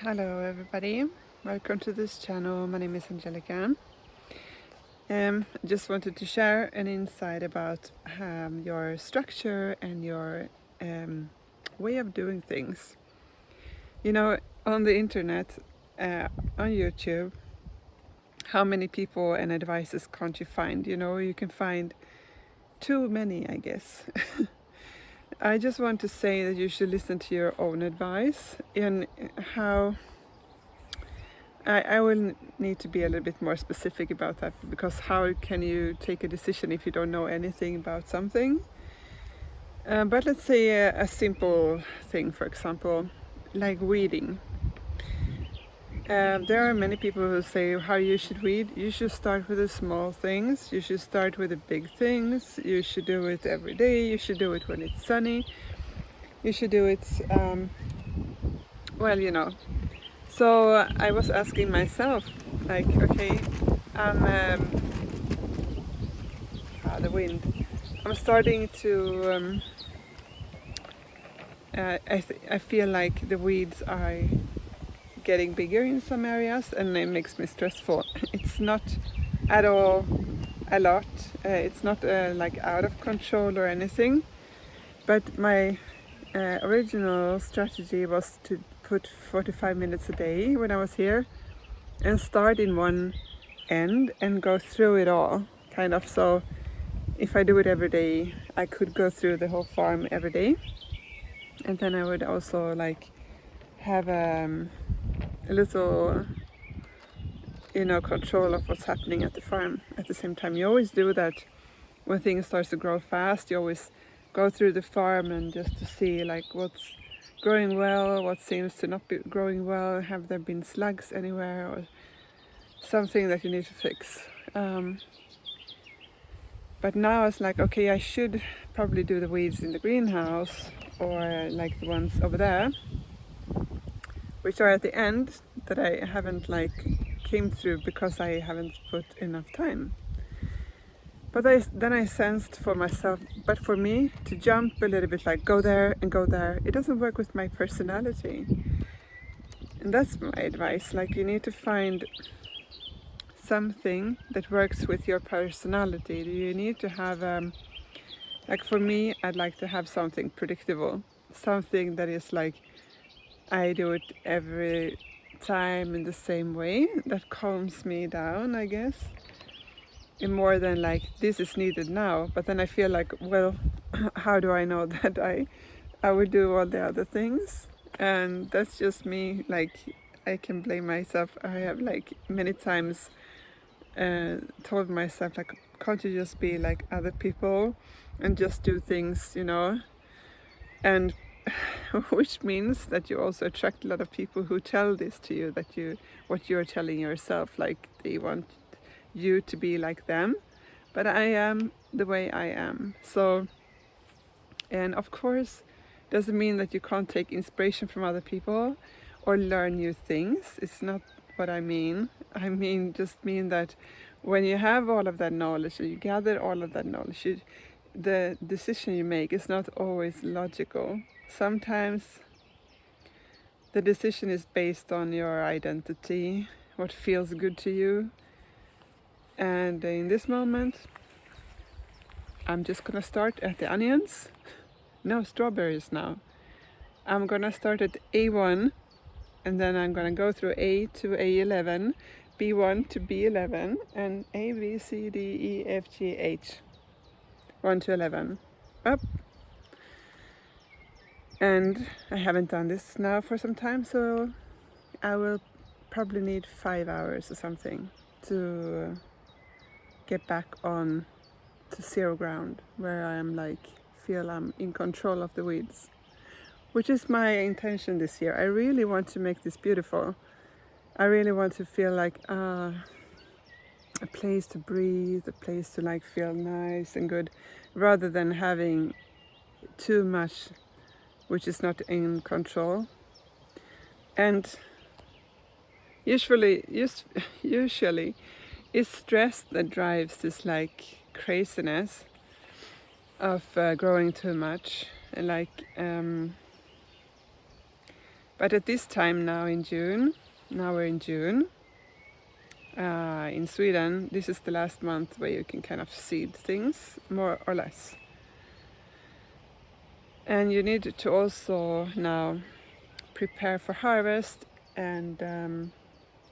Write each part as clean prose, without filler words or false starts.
Hello everybody, welcome to this channel. My name is Angelica. Just wanted to share an insight about your structure and your way of doing things. You know, on the internet, on YouTube, how many people and advices can't you find? You know, you can find too many, I guess. I just want to say that you should listen to your own advice and how I will need to be a little bit more specific about that, because how can you take a decision if you don't know anything about something? But let's say a simple thing, for example, like weeding. There are many people who say how you should weed. You should start with the small things. You should start with the big things. You should do it every day. You should do it when it's sunny. You should do it, well, you know. So I was asking myself, like, okay, I'm the wind. I'm starting to. I feel like the weeds are getting bigger in some areas, and it makes me stressful. It's not at all a lot. It's not like out of control or anything. But my original strategy was to put 45 minutes a day when I was here, and start in one end and go through it all, kind of. So if I do it every day, I could go through the whole farm every day, and then I would also like have a little, control of what's happening at the farm at the same time. You always do that when things start to grow fast. You always go through the farm and just to see like what's growing well, what seems to not be growing well. Have there been slugs anywhere or something that you need to fix? But now it's like, okay, I should probably do the weeds in the greenhouse, or like the ones over there, which are at the end, that I haven't like came through because I haven't put enough time. But then I sensed for myself, but for me to jump a little bit, like go there and go there, it doesn't work with my personality. And that's my advice. Like, you need to find something that works with your personality. You need to have, like for me, I'd like to have something predictable, something that is like I do it every time in the same way, that calms me down, I guess. And more than like this is needed now. But then I feel like, well, how do I know that I would do all the other things? And that's just me. Like, I can blame myself. I have like many times told myself, like, can't you just be like other people and just do things, and which means that you also attract a lot of people who tell this to you, that what you're telling yourself, like they want you to be like them. But I am the way I am. So, and of course, doesn't mean that you can't take inspiration from other people or learn new things. It's not what I mean. I mean that when you have all of that knowledge, or you gather all of that knowledge, the decision you make is not always logical. Sometimes the decision is based on your identity, what feels good to you. And in this moment, I'm just gonna start at the onions. No strawberries now. I'm gonna start at A1, and then I'm gonna go through A to A11, B1 to B11, and A, B, C, D, E, F, G, H. 1 to 11. Up. And I haven't done this now for some time, so I will probably need 5 hours or something to get back on to zero ground, where I'm like, feel I'm in control of the weeds, which is my intention this year. I really want to make this beautiful. I really want to feel like a place to breathe, a place to like feel nice and good, rather than having too much which is not in control. And usually it's stress that drives this like craziness of growing too much. And like But at this time now in June, now we're in June, in Sweden, this is the last month where you can kind of seed things, more or less. And you need to also now prepare for harvest and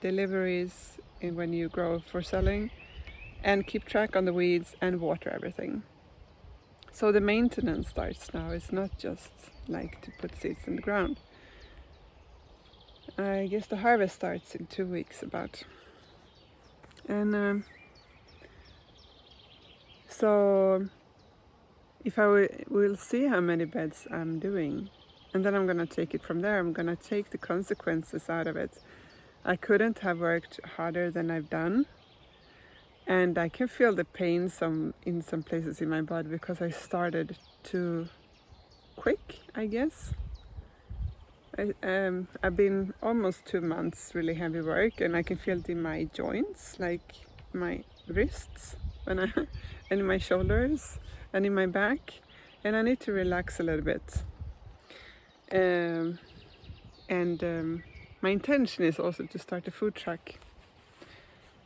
deliveries when you grow for selling, and keep track on the weeds and water everything. So the maintenance starts now. It's not just like to put seeds in the ground. I guess the harvest starts in 2 weeks about. And so if I will see how many beds I'm doing, and then I'm gonna take it from there. I'm gonna take the consequences out of it. I couldn't have worked harder than I've done, and I can feel the pain in some places in my body because I started too quick, I guess. I've been almost 2 months really heavy work, and I can feel it in my joints, like my wrists and in my shoulders and in my back, and I need to relax a little bit. My intention is also to start a food truck,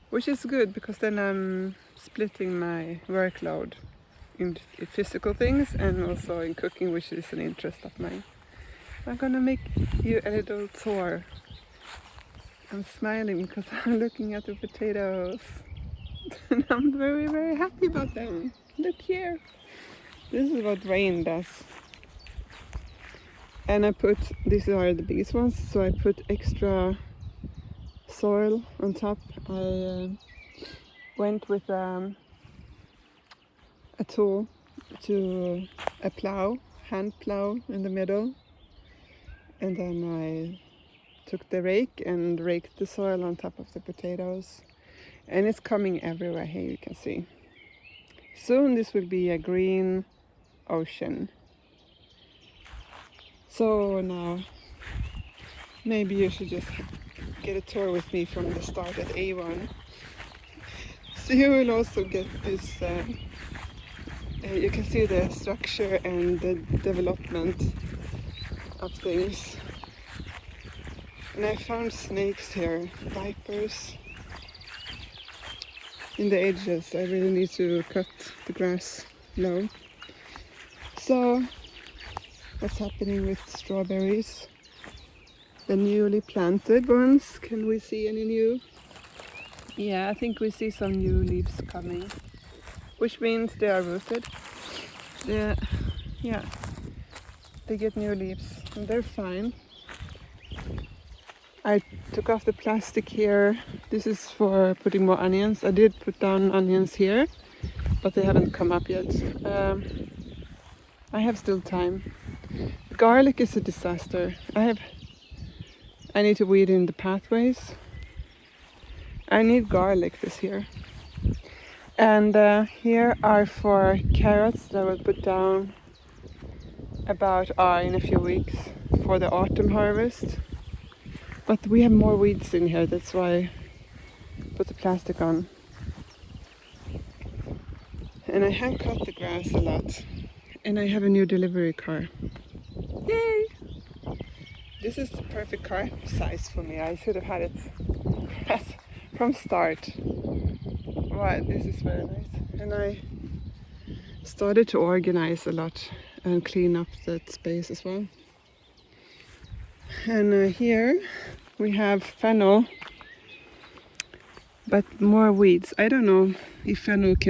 which is good because then I'm splitting my workload in physical things and also in cooking, which is an interest of mine. I'm gonna make you a little tour. I'm smiling because I'm looking at the potatoes and I'm very, very happy about them. Look here. This is what rain does. And these are the biggest ones, so I put extra soil on top. I went with a tool to a plow, hand plow in the middle, and then I took the rake and raked the soil on top of the potatoes, and it's coming everywhere. Here you can see. Soon this will be a green ocean. So now maybe you should just get a tour with me from the start at A1. So you will also get this, you can see the structure and the development of things. And I found snakes here, vipers in the edges. I really need to cut the grass low. So what's happening with strawberries? The newly planted ones, can we see any new? Yeah, I think we see some new leaves coming, which means they are rooted. Yeah, they get new leaves and they're fine. I took off the plastic here. This is for putting more onions. I did put down onions here, but they haven't come up yet. I have still time. Garlic is a disaster. I need to weed in the pathways. I need garlic this year. And here are 4 carrots that I will put down about in a few weeks for the autumn harvest. But we have more weeds in here, that's why I put the plastic on. And I have cut the grass a lot. And I have a new delivery car. Yay! This is the perfect car size for me. I should have had it from start. Wow, this is very nice. And I started to organize a lot and clean up that space as well. And here we have fennel, but more weeds. I don't know if fennel can